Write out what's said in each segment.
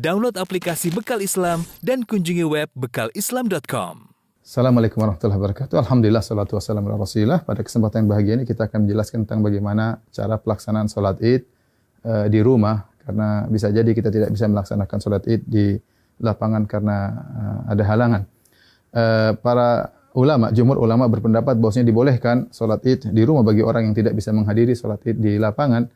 Download aplikasi Bekal Islam dan kunjungi web bekalislam.com. Assalamualaikum warahmatullahi wabarakatuh. Alhamdulillah, salatu wassalamu ala rasulillah. Pada kesempatan yang bahagia ini kita akan menjelaskan tentang bagaimana cara pelaksanaan sholat id di rumah. Karena bisa jadi kita tidak bisa melaksanakan sholat id di lapangan karena ada halangan. Para ulama, jumhur ulama berpendapat bahwasanya dibolehkan sholat id di rumah bagi orang yang tidak bisa menghadiri sholat id di lapangan.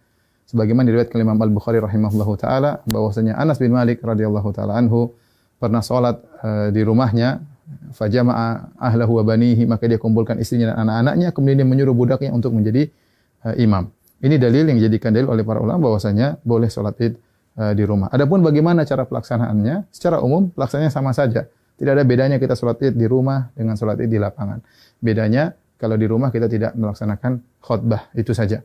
Sebagaimana diriwayatkan Imam Al-Bukhari rahimahullahu taala bahwasanya Anas bin Malik radhiyallahu taala anhu pernah salat di rumahnya, fajama'a ahlahu wa banihi, maka dia kumpulkan istrinya dan anak-anaknya, kemudian dia menyuruh budaknya untuk menjadi imam. Ini dalil yang dijadikan dalil oleh para ulama bahwasanya boleh salat Id di rumah. Adapun bagaimana cara pelaksanaannya? Secara umum pelaksanaannya sama saja. Tidak ada bedanya kita salat Id di rumah dengan salat Id di lapangan. Bedanya kalau di rumah kita tidak melaksanakan khutbah, itu saja.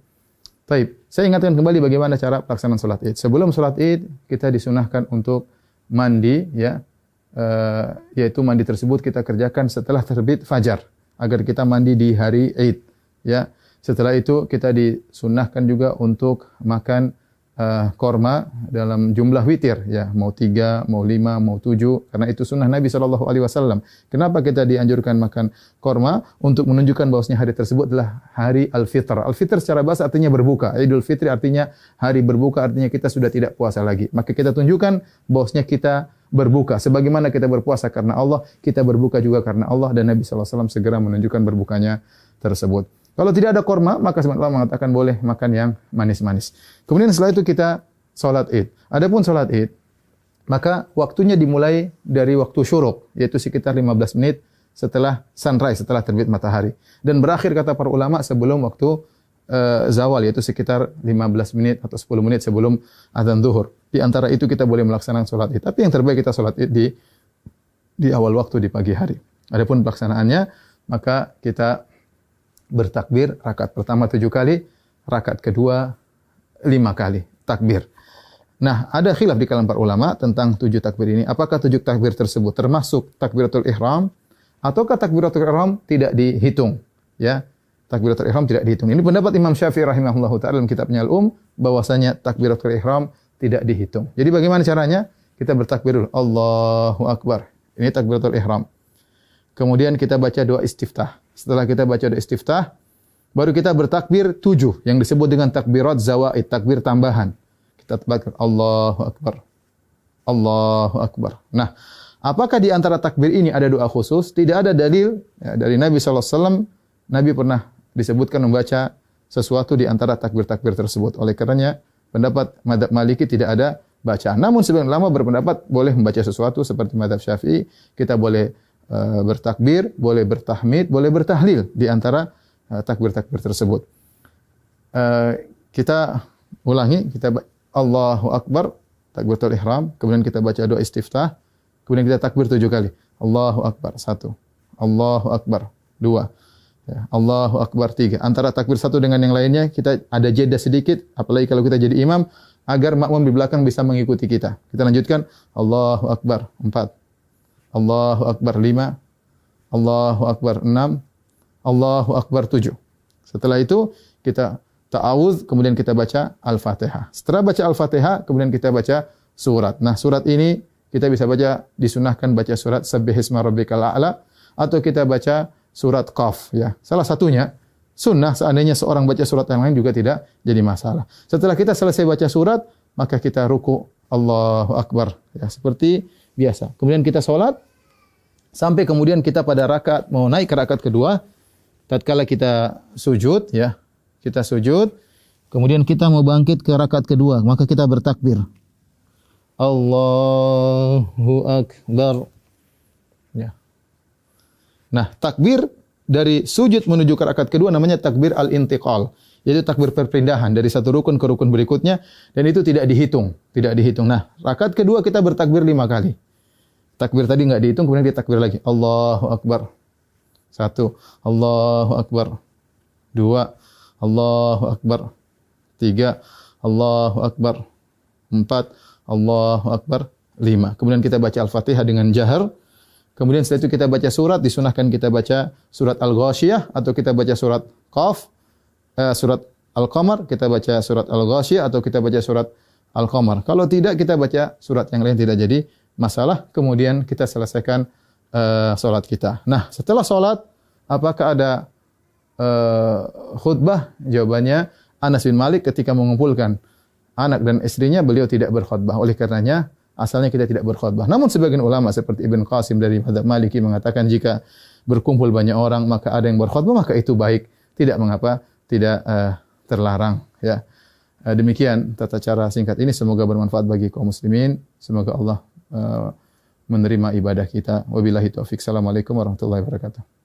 Baik, saya ingatkan kembali bagaimana cara pelaksanaan salat Id. Sebelum salat Id, kita disunahkan untuk mandi, ya, yaitu mandi tersebut kita kerjakan setelah terbit fajar, agar kita mandi di hari Id. Ya, setelah itu kita disunahkan juga untuk makan korma dalam jumlah witir, ya, mau 3, mau 5, mau 7, karena itu sunnah Nabi SAW. Kenapa kita dianjurkan makan korma? Untuk menunjukkan bahwasanya hari tersebut adalah hari Al-Fitr. Al-Fitr secara bahasa artinya berbuka. Idul Fitri artinya hari berbuka, artinya kita sudah tidak puasa lagi. Maka kita tunjukkan bahwasanya kita berbuka. Sebagaimana kita berpuasa karena Allah, kita berbuka juga karena Allah, dan Nabi SAW segera menunjukkan berbukanya tersebut. Kalau tidak ada korma, maka sebenarnya Allah mengatakan boleh makan yang manis-manis. Kemudian setelah itu kita sholat Id. Adapun sholat Id, maka waktunya dimulai dari waktu syuruk, yaitu sekitar 15 menit setelah sunrise, setelah terbit matahari. Dan berakhir kata para ulama sebelum waktu zawal, yaitu sekitar 15 menit atau 10 menit sebelum adzan zuhur. Di antara itu kita boleh melaksanakan sholat Id. Tapi yang terbaik kita sholat Id di awal waktu, di pagi hari. Adapun pelaksanaannya, maka kita bertakbir rakaat pertama 7 kali, rakaat kedua 5 kali takbir. Nah, ada khilaf di kalangan para ulama tentang 7 takbir ini. Apakah 7 takbir tersebut termasuk takbiratul ihram ataukah takbiratul ihram tidak dihitung? Ya, takbiratul ihram tidak dihitung. Ini pendapat Imam Syafi'i rahimahullahu taala dalam kitabnya Al-Um, bahwasanya takbiratul ihram tidak dihitung. Jadi bagaimana caranya? Kita bertakbir dulu, Allahu Akbar. Ini takbiratul ihram. Kemudian kita baca doa istiftah. Setelah kita baca doa istiftah, baru kita bertakbir 7 yang disebut dengan takbirat zawaid, takbir tambahan. Kita takbir Allahu Akbar. Allahu Akbar. Nah, apakah di antara takbir ini ada doa khusus? Tidak ada dalil ya, dari Nabi SAW. Nabi pernah disebutkan membaca sesuatu di antara takbir-takbir tersebut. Oleh karenanya, pendapat mazhab Maliki tidak ada bacaan. Namun sebagian ulama berpendapat boleh membaca sesuatu seperti mazhab Syafi'i. Kita boleh bertakbir, boleh bertahmid, boleh bertahlil di antara takbir-takbir tersebut. Kita ulangi, kita Allahu Akbar, takbiratul ihram, kemudian kita baca doa istiftah, kemudian kita takbir 7 kali. Allahu Akbar 1, Allahu Akbar 2, ya, Allahu Akbar 3. Antara takbir satu dengan yang lainnya kita ada jeda sedikit, apalagi kalau kita jadi imam, agar makmum di belakang bisa mengikuti kita. Kita lanjutkan Allahu Akbar 4, Allahu Akbar 5, Allahu Akbar 6, Allahu Akbar 7. Setelah itu kita ta'awudz, kemudian kita baca Al-Fatihah. Setelah baca Al-Fatihah, kemudian kita baca surat. Nah, surat ini kita bisa baca, disunahkan baca surat Sabbihisma Rabbikal A'la, atau kita baca surat Qaf, ya. Salah satunya sunnah, seandainya seorang baca surat yang lain juga tidak jadi masalah. Setelah kita selesai baca surat, maka kita ruku, Allahu Akbar, ya, seperti biasa. Kemudian kita sholat, sampai kemudian kita pada rakaat, mau naik ke rakaat kedua, tatkala kita sujud, ya, kita sujud, kemudian kita mau bangkit ke rakaat kedua, maka kita bertakbir. Allahu Akbar. Ya. Nah, takbir dari sujud menuju ke rakaat kedua namanya takbir al-intiqal. Yaitu takbir perpindahan dari satu rukun ke rukun berikutnya, dan itu tidak dihitung, tidak dihitung. Nah, rakaat kedua kita bertakbir 5 kali. Takbir tadi enggak dihitung, kemudian kita takbir lagi. Allahu Akbar. 1, Allahu Akbar. 2, Allahu Akbar. 3, Allahu Akbar. 4, Allahu Akbar. 5. Kemudian kita baca Al-Fatihah dengan jahar. Kemudian setelah itu kita baca surat, disunahkan kita baca surat Al-Ghasyiyah atau kita baca surat Qaf, surat Al-Qamar, kita baca surat Al-Ghasyiyah atau kita baca surat Al-Qamar. Kalau tidak kita baca surat yang lain tidak jadi masalah. Kemudian kita selesaikan salat kita. Nah, setelah salat apakah ada khutbah? Jawabannya Anas bin Malik ketika mengumpulkan anak dan istrinya beliau tidak berkhutbah. Oleh karenanya asalnya kita tidak berkhutbah. Namun sebagian ulama seperti Ibn Qasim dari mazhab Maliki mengatakan jika berkumpul banyak orang maka ada yang berkhutbah maka itu baik. Tidak mengapa, tidak terlarang ya. Demikian tata cara singkat ini, semoga bermanfaat bagi kaum muslimin. Semoga Allah menerima ibadah kita. Wabillahi taufik. Assalamualaikum warahmatullahi wabarakatuh.